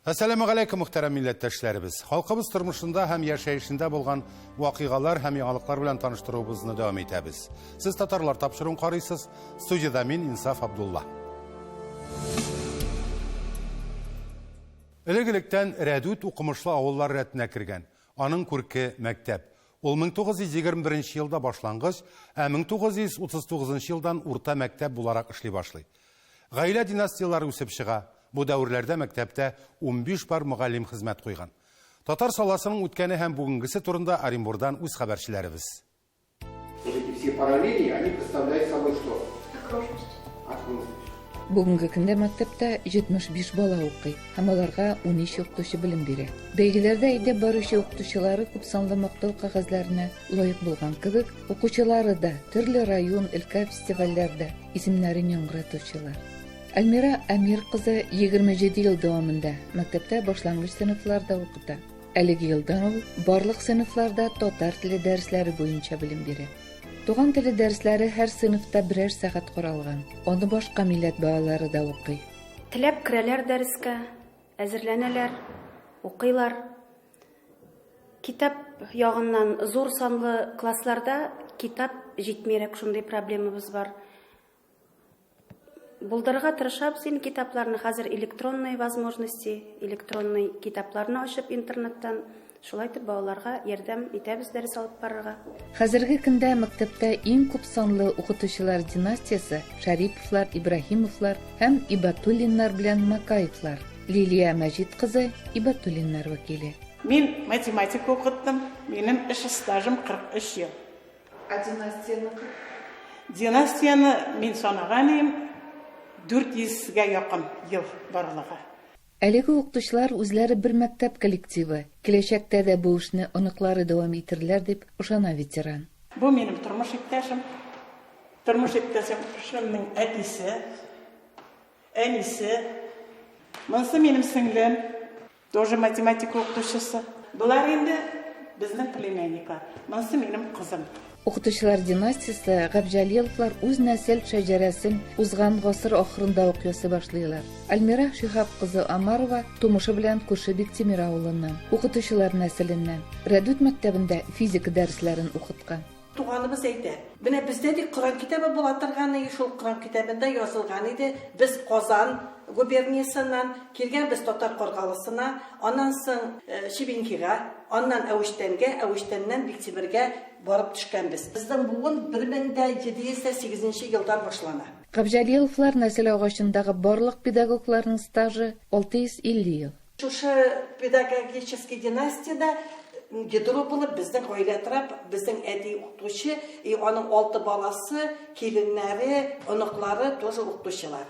Assalamu alaikum muhterem millettəşlərimiz. Halkımız tırmışında hem yaşayışında bulğan vakıqalar hem yanılıqlar bilen tanıştırığımızı devam etəbiz. Siz Tatarlar tapşırın qarıysız, studiyada min İnsaf Abdullah. Eləgilikdən rədud okumuşlu avullar rətinə kirgən. Anın kurki məktəb. Ol 1921 yılda başlanğıç, 1939 yıldan orta məktəb bularaq işli başlı. Gaylə dinastiyaları üsüb çığa. Bu dövrlerde mektepte 15 bar müğallim hizmet koygan. Tatar salasının ütkeni hem bugünkisi turunda Оренбургдан üz haberçilerimiz. Бүгінгі күнде мектепте 75 бала оқый, һәм аларга 13 укытучы белем бирә. Бәйгеләрдә әйдәп баручы укытучылары күп санлы мактау кагазларына лаек булган кебек, укучылары да төрле район, өлкә фестивальләрдә исемнәрен яңгыратучылар. Әлмира Әмир кызы 27 ел дәвамында мәктәптә башлангыч сыйныфларда укыта. Әлеге елдан ул барлык сыйныфларда татар теле дәресләре буенча белем бирә. Туган теле дәресләре һәр сыйныфта берәр сәгать каралган. Аны башка милләт балалары да укый. Теләп керәләр дәрескә, әзерләнәләр, укыйлар. Китап ягыннан зур санлы классларда китап җитмәрәк, шундый проблемабыз бар. Булдырга тырышабыз инде китапларны, хәзер электронный возможности, электронный китапларны ачып интернеттан, шулай итеп балаларга ярдәм итәбез дәрес алып барырга. Хәзерге көндә мәктәптә иң күп санлы укытучылар династиясе Шариповлар, Ибраһимовлар һәм Ибатуллиннар белән Макаевлар. Лилия Мәҗит кызы Ибатуллиннар вәкиле. Мин математика укыттым. Минем эш стажым 43 ел. А династияны? Династияны мин санаган 400-гә якын ел барлыгы. Әлеге укытучылар үзләре бер мәктәп коллективы, киләчәктә дә бу эшне оныклары дәвам итерләр дип ышана ветеран. Бу минем тормыш иптәшем. Тормыш иптәшем шуның әтисе, әнисе. Монсы минем сеңлем, тоже математика укытучысы. Булар инде безнең племянниклар. Монсы минем кызым. Укытучылар династиясе Габҗалиловлар үз нәсел шәҗәрәсен узган гасыр ахырында ук ясый башлыйлар. Әлмира Шихаб кызы Амарова тумышы белән күрше Биктимир авылыннан, укытучылар нәселеннән, Рәдүт мәктәбендә физика дәресләрен укыткан. Туганыбыз әйтә. Менә бездә ди Коран китабы була торган, шул Коран китабында язылган иде. Без Казан губерниясыннан килгән, без Татар Каргалысына, аннан соң Шибинкига, аннан Әвештәнгә, Әвештәннән Биктимиргә барып төшкәнбез. Безнең буын 1708 елдан башлана. Габҗалиловлар нәсел агачындагы барлык педагогларның стажы 650 ел. Шушы педагогический династияда Гидро булып безнең гаилә торып, безнең әти укытучы, аның 6 баласы, киленнәре, оныклары тоже укытучылар.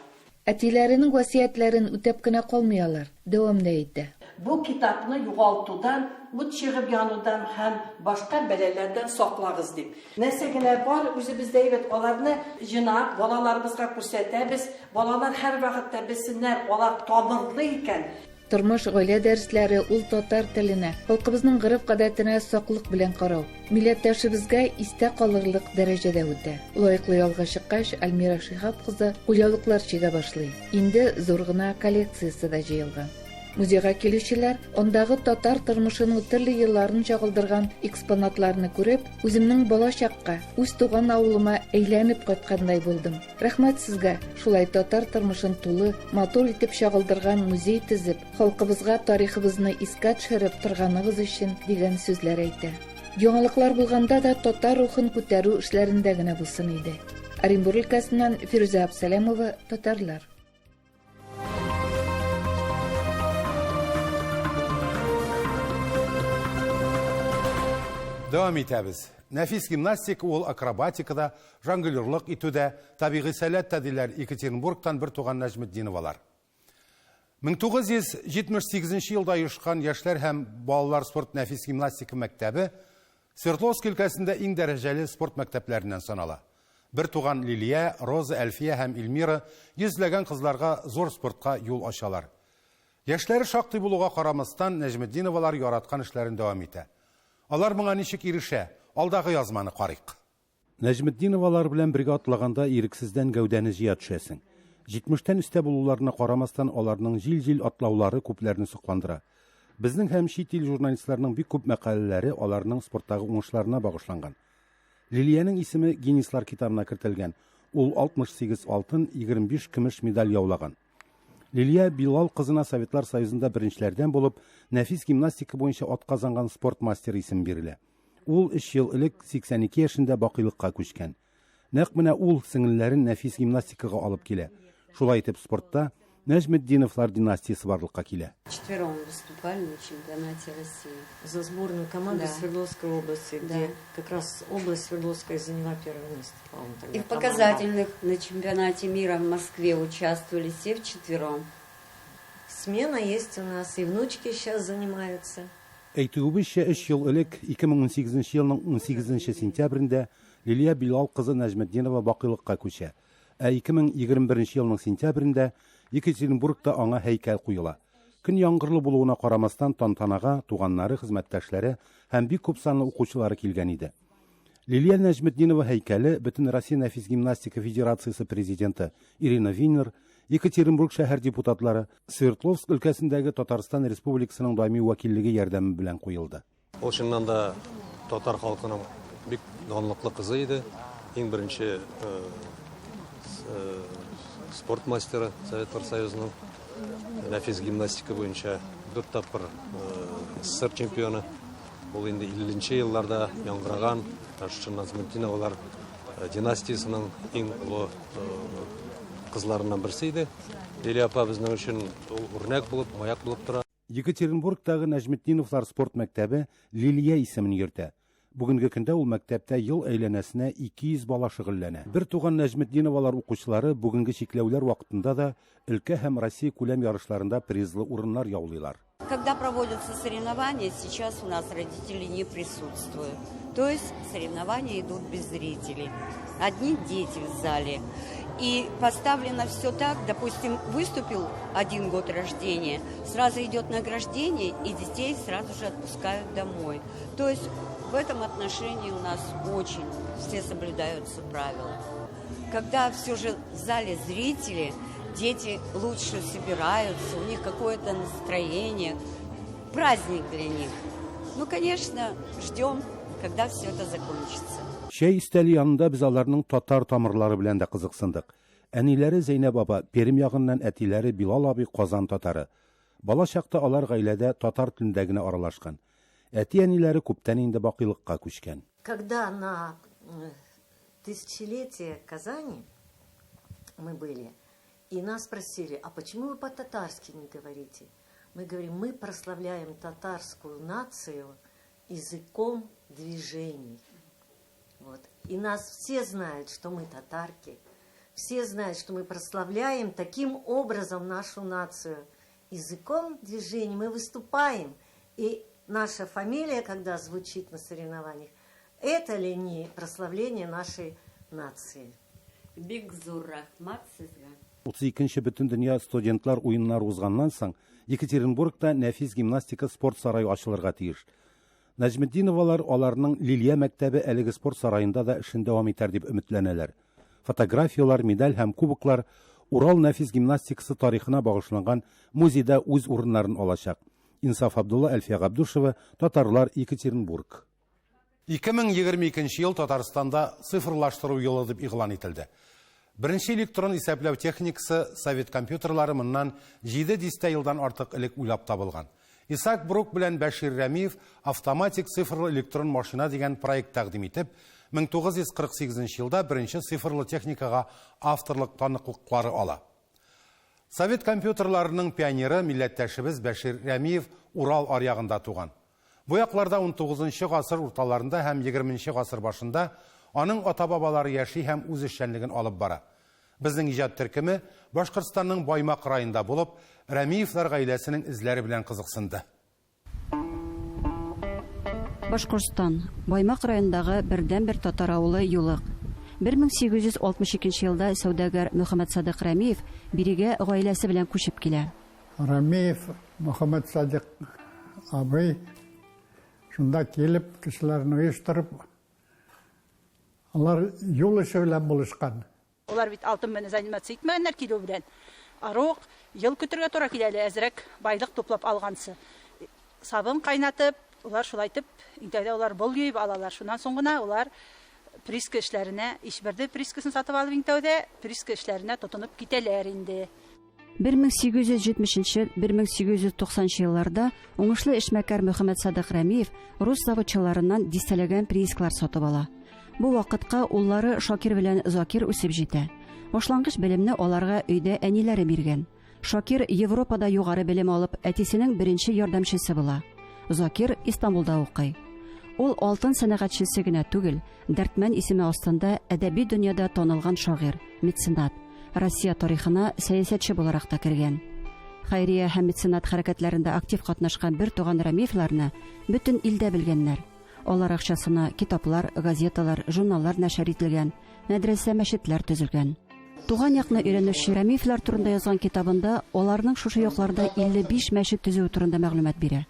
Әтиләренең васыятларын үтәп кенә калмыйлар, дәвамда әйтә. Бу китапны югалтудан, ут чыгып янудан һәм башка бәләләрдән саклагыз дип. Нәрсә генә бар, үзебездә әйбәт аларны җинап, балаларыбызга күрсәтәбез. Балалар һәр вакытта белсеннәр, алар табырлы икән. Тормыш гаилә дәресләре ул татар теленә, халкыбызның гырыф-гадәтенә саклык белән карау, милләттәшебезгә истә калырлык дәрәҗәдә үтә. Лаеклы ялга чыккач, Әлмира Шихаб кызы хуҗалыклар чига башлый. Инде зур гына коллекциясе дә җыелган. Музейга килүчеләр ондагы татар тормышының төрле елларын чагылдырган экспонатларны күреп, үземнең балачакка, үз туган авылыма әйләнеп кайткандай булдым. Рәхмәт сезгә, шулай татар тормышын тулы, матур итеп чагылдырган музей төзеп, халкыбызга тарихыбызны искә төшереп торганыгыз өчен дигән сүзләр әйтә. Яңалыклар булганда да татар рухын күтәрү эшләрендә генә булсын иде. Оренбург өлкәсеннән Фирүзә Абсалямова, Татарлар. Devam etəbiz. Nəfis gimnastik ol akrobatikada, jongleurluq itüdə, tabiği sələt tədilər Екатеринбургтан bir tuğan Nəcmiddinovalar. 1978 yılda yuşqan Yaşlar həm Balalar Sport Nəfis Gimnastika məktəbi Sverdlovsk өлkəsində ən dərəcəli sport məktəblərindən sanala. Bir tuğan Liliya, Roza, Əlfiyə həm İlmira yüzləgən qızlarga zor sportqa yol açalar. Yaşları şaqtı buluğa qaramasdan Nəcmiddinovalar yaratqan işlərin devam etə. Алар моңа ничек ирешә? Алдагы язманы карыйк. Нәҗметдиновалар белән бергә атлagанда ирексездән гәүдәне җыя төшәсең. 70-тән өстә булуларына карамастан, аларның җил атлаулары күпләрне сокландыра. Безнең һәм чит ил журналистларының бик күп мәкаләләре аларның спорттагы уңышларына багышланган. Лилиянең исеме Гиннислар китабына кертелгән. Ул 68 алтын, 25 көмеш медаль яулаган. Лилия Билал кызына Советлар Союзында беренчеләрдән булып, нәфис гимнастика буенча атказанган спорт мастеры исем бирелә. Ул 3 ел элек 82 яшендә бакыйлыкка күчкән. Нәкъ менә ул сеңелләрен нәфис гимнастикага алып килә. Шулай итеп спортта Нәҗметдиновлар династиясе барлыкка килә. Четвером выступали на чемпионате России. За сборную команды Свердловской области, где как раз область Свердловская заняла первое место. И в показательных на чемпионате мира в Москве участвовали все вчетвером. Смена есть у нас, и внучки сейчас занимаются. Әйтүебезчә, 3 ел элек 2018 елның 18 сентябрендә Лилия Билал кызы Нәҗметдинова бакыйлыкка күчә. 2021 елның сентябрендә Екатеринбургта аңа һәйкәл куела. Көн яңгырлы булуына карамастан тантанага туганнары, хезмәттәшләре һәм бик күп санлы укучылары килгән иде. Лилия Нәҗметдинова һәйкәле Бөтен Россия нәфис гимнастика федерациясе президенты Ирина Винер, Екатеринбург шәһәр депутатлары, Свердловск өлкәсендәге Татарстан Республикасының даими вәкиллеге ярдәме белән куелды. Ул чыннан да татар халкының бик данлыклы кызы иде. Иң беренче спорт мастеры Советлар Союзының нәфис гимнастика буенча 4 тапкыр СССР чемпионы. Ул инде 50-нче елларда яңгыраган Нәҗметдиновлар династиясының иң олы кызларыннан берсе иде. Лилия апа безнең өчен үрнәк булып, маяк булып тора. Екатеринбургтагы Нәҗметдиновлар спорт мәктәбе Лилия исемен йөртә. Бүгенге көндә ул мәктәптә ел әйләнәсенә 200 бала шөгыльләнә. Бер туган Нәҗметдиновлар укучылары бүгенге чикләүләр вакытында да өлкә һәм Россия күләм ярышларында призлы урыннар яулыйлар. Когда проводятся соревнования, сейчас у нас родители не присутствуют. То есть соревнования идут без зрителей. Одни дети в зале. И поставлено все так, допустим, выступил 1 год рождения, сразу идет награждение, и детей сразу же отпускают домой. То есть в этом отношении у нас очень все соблюдаются правила. Когда все же в зале зрители, дети лучше собираются, у них какое-то настроение, праздник для них. Ну, конечно, ждем, когда все это закончится. Шәй истәле янында без аларның татар тамырлары белән дә кызыксындык. Әниләре Зәйнәп апа Пермь ягыннан, әтиләре Билал абый Казан татары. Бала чакта алар гаиләдә татар телендә генә аралашкан. Әти-әниләре күптән инде бакыйлыкка күчкән. Когда на тысячелетие Казани мы были, и нас спросили, а почему вы по-татарски не говорите? Мы говорим, мы прославляем татарскую нацию языком движений. Вот. И нас все знают, что мы татарки. Все знают, что мы прославляем таким образом нашу нацию. Языком движений мы выступаем. И наша фамилия, когда звучит на соревнованиях, это ли не прославление нашей нации? Бик зур рахмат сезгә. 32-нче бөтен дөнья студентлар уеннары узганнан соң Екатеринбургта нәфис гимнастика спорт сарае ачылырга тиеш. Нәҗметдиновлар аларның Лилия мәктәбе әлеге спорт сараенда да эшен дәвам итәр дип өметләнәләр. Фотографиялар, медаль һәм кубоклар Урал нәфис гимнастикасы тарихына багышланган музейда үз урыннарын алачак. Инсаф Абдулла, Әлфия Габдушева, Татарлар, Екатеринбург. 2022 ел Татарстанда цифрлаштыру елы дип игълан ителде. Беренче электрон исәпләү техникасы Совет компьютерлары моннан 700 елдан артык элек уйлап табылган. Исаак Брук белән Бәшир Рәмиев автоматик цифрлы электрон машина дигән проект тәкъдим итеп, 1948 елда беренче цифрлы техникага авторлык таныклыклары ала. Совет компьютерларының пионеры милләттәшебез Бәшир Рәмиев Урал аръягында туган. Бу якларда 19 гасыр урталарында һәм 20 гасыр башында аның ата-бабалары яши һәм үз эшчәнлеген алып бара. Безнең иҗат төркеме Башкортстанның Баймак районында булып, Рәмиевләр гаиләсенең эзләре белән кызыксынды. Башкортстан Баймак районындагы бердән-бер татар авылы Юлык. 1862 елда сәүдәгәр Мөхәммәд Садык Рәмиев бирегә гаиләсе белән күчеп килә. Рәмиев Мөхәммәд Садык абый шунда килеп, кешеләрне оештырып, алар юл эше белән булышкан. Олар бит алтын менен заниматься итмәгәннәр килү белән. Арык ел көтәргә туры килә әле, әзрәк байлык туплап алгансы. Сабын кайнатып, олар шулайтып, интәдә олар бол йыйып алалар. Шуннан соң гына олар прииска эшләренә, ишберде приискасын сатып алып интәдә прииска эшләренә тотынып китәләр инде. 1870-1890 елларда уңышлы эшмәкәр Мөхәммәд Садык Рәмиев рус заводчыларыннан дистәләгән приискалар сатып ала. Бу вакытка уллары Шакир белән Закир үсеп җитә. Башлангыч белемне аларга өйдә әниләре биргән. Шакир Европада югары белем алып, әтисенең беренче ярдәмчесе була. Закир Истанбулда укый. Ул алтын сәнәгатьчесе генә түгел, Дәртмән исеме астында әдәби дөньяда танылган шагыйрь, меценат, Россия тарихына сәясәтче буларак та кергән. Хәйрия һәм меценат хәрәкәтләрендә актив катнашкан бер туган Рәмиевләрне бөтен илдә белгәннәр. Алар акчасына китаплар, газеталар, журналлар нәшер ителгән, мәдрәсә, мәчетләр төзелгән. Туган якны өйрәнүче Рәмиевләр турында язган китабында аларның шушы якларда 55 мәчет төзү турында мәгълүмат бирә.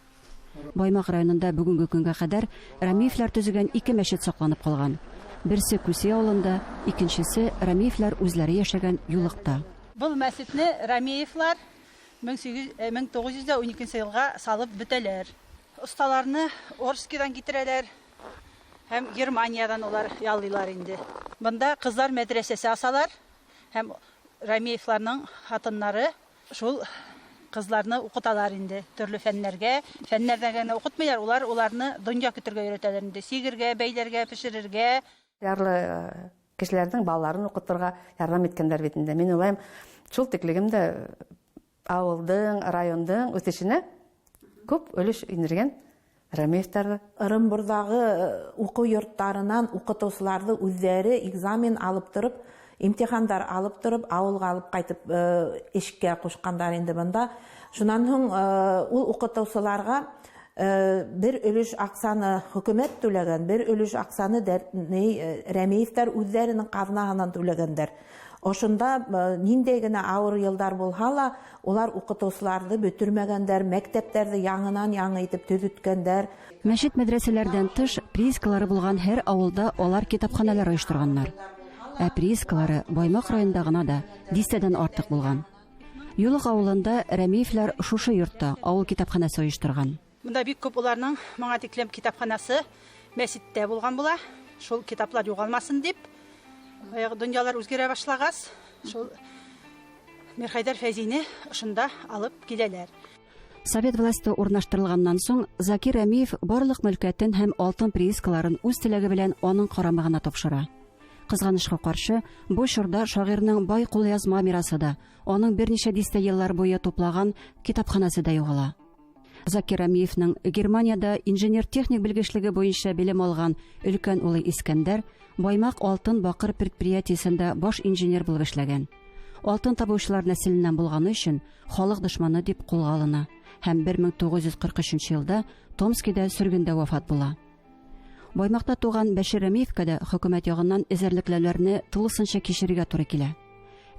Баймак районында бүгенге көнгә кадәр Рәмиевләр төзегән 2 мәчет сакланып калган. Берсе Күсе авылында, икенчесе Рәмиевләр үзләре яшәгән Юлыкта. Бу мәчетне Рәмиевләр 1912 елга салып бетәләр. Осталарны Орскидан китерәләр. Һәм Германиядан олар яллыйлар инде. Монда кызлар мәдрәсәсе асалар. Һәм Рәмиевләрнең хатыннары шул кызларны укыталар инде. Төрле фәннәргә, фәннәрдә укытмыйлар, уларны дөнья көтәргә өйрәтәләр инде. Сигергә, бәйләргә, пешерергә. Ярлы кешеләрнең балаларын укытырга ярдәм иткәннәр бит инде. Мин уйлыйм, шул тиклегендә авылдың, райондың үсешенә күп өлеш индергән Рәмиевтәр. Ырымбурдагы уку йорттарынан укытучыларны үзләре экзамен алып торып, имтихандар алып торып, авылга алып кайтып эшкә кушкандар инде монда. Шуннан соң ул укытучыларга bir өлеш аксаны хөкүмәт түләгән, bir өлеш аксаны Рәмиевтәр үзләренең казнасыннан түләгәннәр. Ошында ниндәй генә авыр елдар булса ла, улар укытучыларны бөтөрмәгәннәр, мәктәпләрне яңынан-яңа итеп төзеткәннәр. Мәчет мәдрәсәләрдән тыш приискалары булган һәр авылда алар китапханәләр оештырганнар. Ә приискалары Баймак районында гына да 10дән артык булган. Юлык авылында Рәмиевләр шушы йортта авыл китапханәсе оештырган. Монда бик күп уларның моңа тиклем китапханасы мәчеттә булган була. Шул китаплар югалмасын дип, дөньялар үзгәрә башлагас, шул Мирхәйдәр Фәзине шунда алып киләләр. Совет власты урнаштырылганнан соң Закир Рәмиев барлык мөлкәтен һәм алтын приискаларын үз теләге белән аның карамагына тапшыра. Кызганычка каршы, бу чорда шагыйрьнең бай кулъязма мирасы да, аның берничә дистә еллар буе туплаган китапханасы да югала. Закир Рәмиевнең Германияда инженер-техник белгечлеге буенча белем алган өлкән улы Искәндәр Баймак алтын бакыр предприятиесендә баш инженер булып эшләгән. Алтын табучылар нәселеннән булганы өчен халык дошманы дип кулга алына һәм 1943 елда Томскида сөргендә вафат була. Баймакта туган Бәшир Рәмиевкә дә хөкүмәт ягыннан эзәрлекләүләрне тулысынча кичерергә туры килә.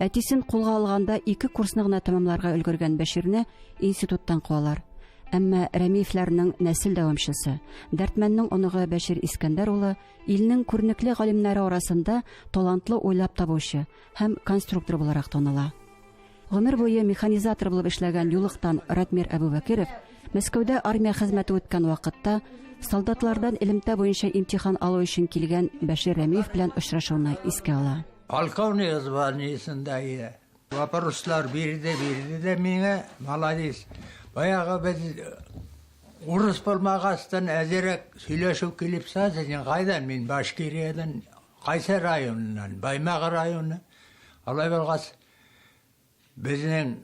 Әтисен кулга алганда 2 курсны гына тәмамларга өлгергән Бәширне институттан куалар. Әмма Рәмиевләрнең нәсел дәвамчысы, Дәртмәннең оныгы Бәшир Искәндәр улы илнең күренекле галимнәре арасында талантлы уйлап табучы һәм конструктор буларак таныла. Гомер буе механизатор булып эшләгән Юлыктан Ратмир Әбүбәкиров Мәскәүдә армия хезмәте үткән вакытта солдатлардан элемтә буенча имтихан алу өчен килгән Бәшир Рәмиев белән очрашуны искә ала. Полковник званиесендә иде. Вопрослар бирде миңа, молодец. Баягы без урыс булмагастан әзерәк сөйләшү килеп сазын кайдан мин Башкириядан, Кайсар районыннан, Баймак районы. Алай булгас безнең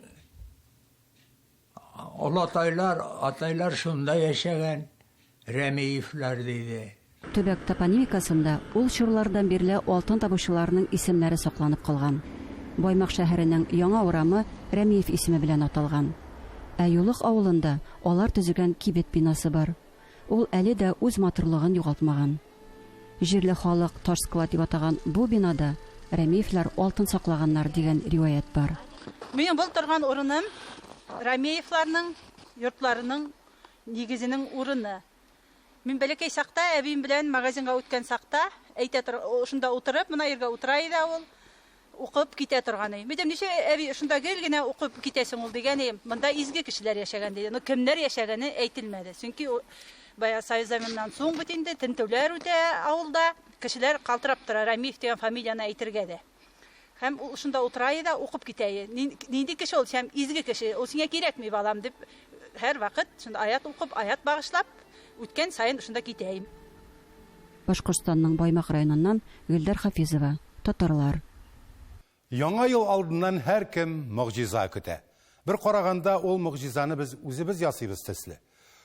атайлар шунда яшәгән Рәмиевләр диде. Төбәк топонимикасында ул чорлардан бирле алтын табучыларның исемнәре сакланып калган. Баймак шәһәренең яңа урамы Рәмиев исеме белән аталган. Ә Юлык авылында алар төзегән кибет бинасы бар. Ул әле дә үз матурлыгын югалтмаган. Җирле халык таш склад дип атаган бу бинада Рәмиевләр алтын саклаганнар дигән риваять бар. Мин бул торган урыным Рәмиевләрнең йортларының нигезенең урыны. Мин бәләкәй сакта әбим белән магазинга үткән сакта, шунда утырып, мона ергә утыра иде ул. укып китә торганы. Мен ничә әби шунда гел генә укып китәсең ул дигәне. Монда изге кешеләр яшәгән диде. Кемнәр яшәгәне әйтелмәде. Чөнки бая Союз заменнан соң бит инде тентүләр үтә авылда. Кешеләр калтырап тора. Рамиев дигән фамилияны әйтергә дә. Һәм ул шунда утырай да укып китә. Нинди кеше ул? Һәм изге кеше. Ул сиңа кирәкми балам дип һәр вакыт шунда аят укып, аят багышлап үткән сайын шунда китәйм. Башкортстанның Баймак районыннан Гөлдәр Хафизова, татарлар. Яңа ел алдыннан һәр кем мөгъҗиза көтә. Бер караганда ул мөгъҗизаны без үзебез ясыйбыз төсле.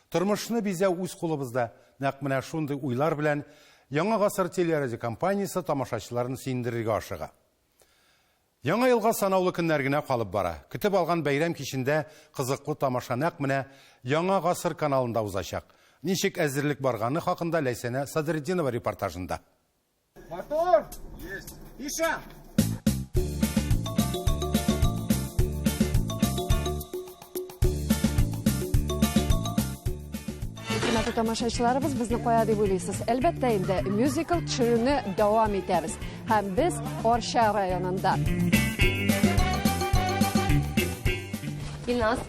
Тормышны бизәү үз кулыбызда. Нәкъ менә шундый уйлар белән Яңа гасыр телерадио компаниясе тамашачыларын сөендерергә ашыга. Яңа елга санаулы көннәр генә калып бара. Көтеп алган бәйрәм кичендә кызыклы тамаша нәкъ менә Яңа гасыр каналында узачак. Ничек әзерлек барганы хакында Ләйсәнә Садретдинова репортажында. Мотор! Есть! Иша! Хөрмәтле тамашачыларыбыз, безне кая дип уйлыйсыз? Әлбәттә инде мюзикл төшерүне дәвам итәбез. Һәм без Орша районында. Илназ,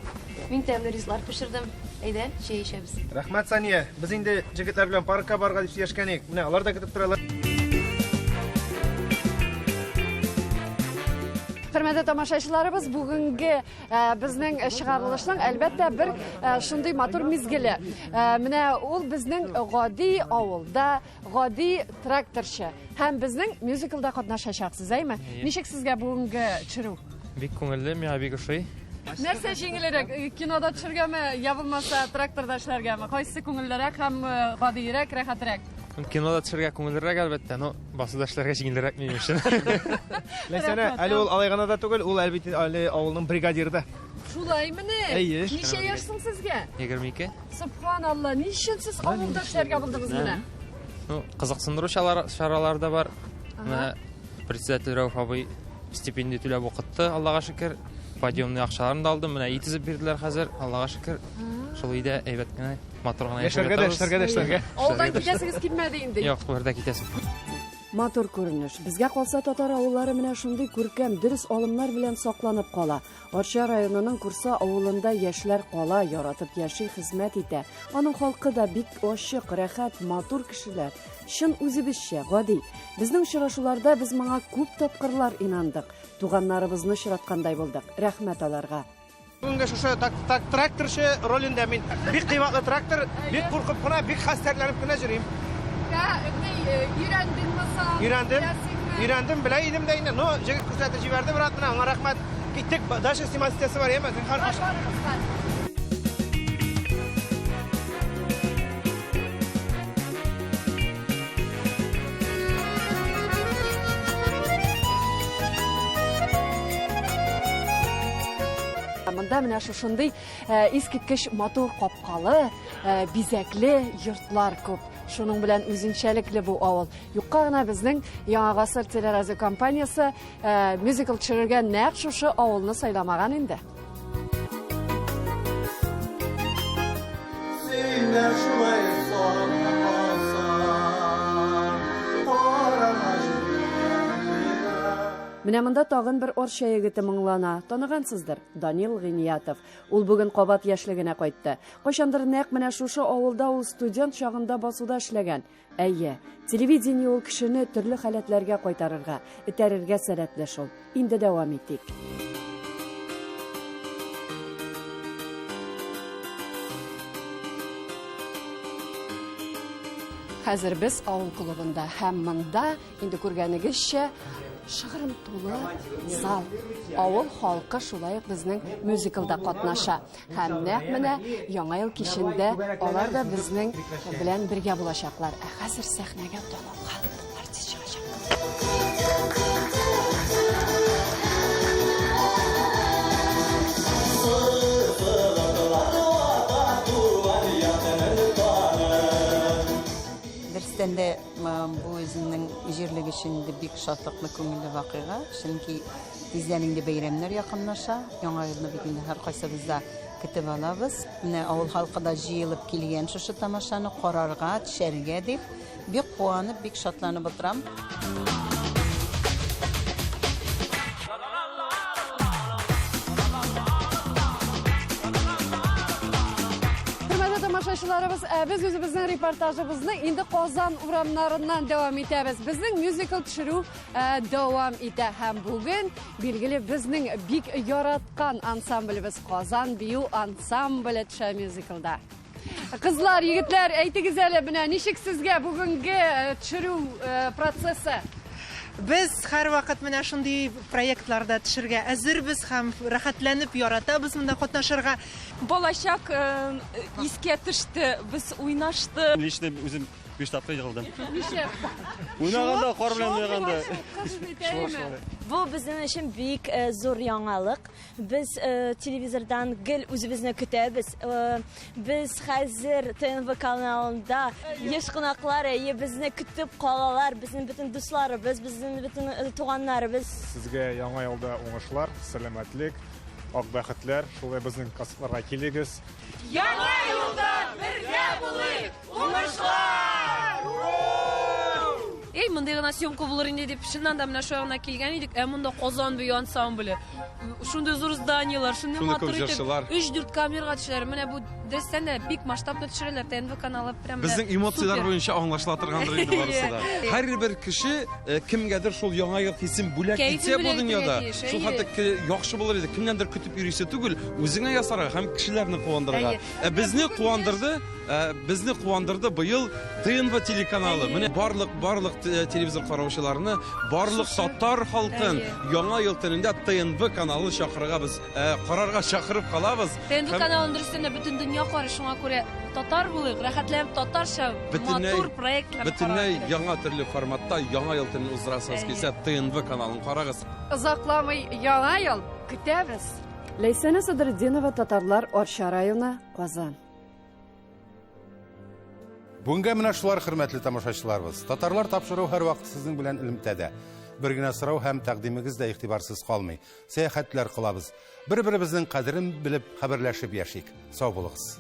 мин тәмле ризлар пешердем. Әйдә, чәй эчәбез. Рәхмәт, Сания. Без инде җегетләр белән паркка барырга дип сөйләшкән идек. Менә алар да көтеп торалар. Хөрмәтле тамашачыларыбыз, бүгенге безнең чыгарылышның әлбәттә бер шундый матур мизгеле. Менә ул безнең гади авылда, гади тракторчы һәм безнең мюзиклда катнашачаксыз, әйме? Ничек сезгә бүгенге төшерү? Бик күңелле, миңа бик ошый. Нәрсә җиңелрәк? Кинода төшергәме, я булмаса тракторда эшләргәме? Кайсы күңеллерәк һәм гадиерәк, рәхәтрәк? Кинода төшергә күңеллерәк әлбәттә, но басуда эшләргә җиңелрәк минем өчен. Ләйсәнә, әле ул алайгана да түгел, ул әлбәттә әле авылның бригадиры. Шулаймыни? Ничә яшьсең сезгә? 22. Субханалла, ничек сез авылда эшләргә булдыгыз менә? Ну, кызыксындыру чаралар да бар. Менә председатель Рауф абый стипендия түләп укытты, Аллага шөкер. Подъемный акчаларын да алдым. Менә итезеп бирделәр хәзер, Аллага шөкер. Шул өйдә әйбәт кенә матур гына яшәргә. Алдан китәсегез килмәде инде. Юк, бердә китәсем. Матур күренеш. Безгә калса татар авыллары менә шундый күркәм, дөрес алымнар белән сакланып кала. Арча районының Курса авылында яшьләр кала, яратып яши, хезмәт итә. Аның халкы да бик ачык, рәхәт, матур кешеләр. Чын үзебезчә, гади. Безнең очрашуларда без моңа күп тапкырлар инандык. Туганнарыбызны чираткандай булдык. Рәхмәт аларга. Бүгенге шушы тракторчы ролендә мин бик кыйммәтле трактор, бик куркып кына, бик хәстәрләнеп кенә йөрим. Өйрәндем, белә идем дә инде. Ну, җегет күрсәтеп җибәрде, брат, менә аңа рәхмәт. Киттек, даже симастасы бар, яме. Монда менә шушындый искиткеч матур капкалы, бизәкле йортлар күп. Шуның белән үзенчәлекле бу авыл. Юкка гына безнең Яңа гасыр телерадио компаниясе мюзикл төшерергә нәкъ шушы авылны сайламаган инде. Менә монда тагын бер Орша егете моңлана. Танығансыздыр, Данил Гыниятов. Ул бүген кабат яшьлегенә кайтты. Кайчандыр нәкъ менә шушы авылда ул студент чагында басуда эшләгән. Әйе, телевидение ул кешене төрле халәтләргә кайтарырга, этәрергә сәләтле шул. Инде дәвам итик. Хәзер без авыл клубында һәм монда инде күргәнегезчә шыгрым тулы зал. Авыл халкы шулай ук безнең мюзиклда катнаша. Һәм нәкъ менә Яңа ел кичендә алар да безнең белән бергә булачаклар. Хәзер сәхнәгә танылган артист чыгачак. Дәрестәндә бу үзенең җирлеге өчен бик шатлыклы күңелле вакыйга, чөнки тиздән инде бәйрәмнәр якынлаша. Яңа елны бит инде һәркайсыбыз да көтеп алабыз. Менә авыл халкы да җыелып килгән шушы тамашаны карарга, төшәргә дип, бик куанып, бик шатланып утырам. тамашачыларыбыз, без үзебезнең репортажыбызны инде Казан урамнарыннан дәвам итәбез. Безнең мюзикл төшерү дәвам итә һәм бүген билгеле безнең бик яраткан ансамблебез Казан бию ансамбле төшә мюзиклда. Кызлар, егетләр, әйтегез әле, менә ничек сезгә бүгенге төшерү процессы? Без һәр вакыт менә шундый проектларда төшергә әзербез һәм рәхәтләнеп яратабыз монда катнашырга. Балачак искә төште, без уйнашты. Лично үзем 5 тапкыр егылдым. Ничек? Уйнаганда, кар белән уйнаганда. Бу безнең өчен бик зур яңалык. Без телевизордан гел үзебезне көтәбез. Без хәзер ТНВ каналында яшь кунаклар безне көтеп калалар. Безнең бөтен дусларыбыз, безнең бөтен туганнарыбыз. Сезгә яңа елда уңышлар, сәламәтлек, ак бәхетләр. Шулай безнең концертларга килегез. Яңа елда бергә булыйк! Уңышлар! Эй, монда гына съемка булыр инде дип, шуннан да менә шуягына килгән идек. Монда Казан бию ансамбле. Шундый зур зданиялар, шундый матур итеп 3-4 камерага төшәләр. Менә бу дәстән дә бик масштабта төшерәләр. ТНВ каналы прям. Безнең эмоциялар буенча аңлашыла торгандыр инде барысы да. Һәрбер кеше кемгәдер шул яңа ел хисен бүләк итсә бу дөньяда. Шул хәтта яхшы булыр иде. Кемнәндер көтеп йөрисә түгел, үзеңә ясарга һәм кешеләрне куандырырга. Безне куандырды быел ТНВ телеканалы. Менә барлык телевизор караучыларны, барлык татар халкын яңа ел төнендә ТНВ каналы чакырырга без карарга чакырып калабыз. ТНВ каналын дөрестән бөтен дөнья карый, шуңа күрә татар булыйк, рәхәтләнеп татарча матур проектлар. Бөтенләй яңа төрле форматта яңа ел төнен уздырасыз килсә ТНВ каналын карагыз. Озакламый яңа ел көтәбез. Ләйсәнә Садретдинова, Татарлар, Арча районы, Казан. Бүгенге менә шулар, хөрмәтле тамашачыларыбыз. Татарлар тапшыру һәр вакыт сезнең белән элемтәдә. Бер генә сорау һәм тәкъдимегез дә игътибарсыз калмый. Сәяхәтләр кылабыз. Бер-беребезнең кадерен белеп хәбәрләшеп яшик. Сау булыгыз.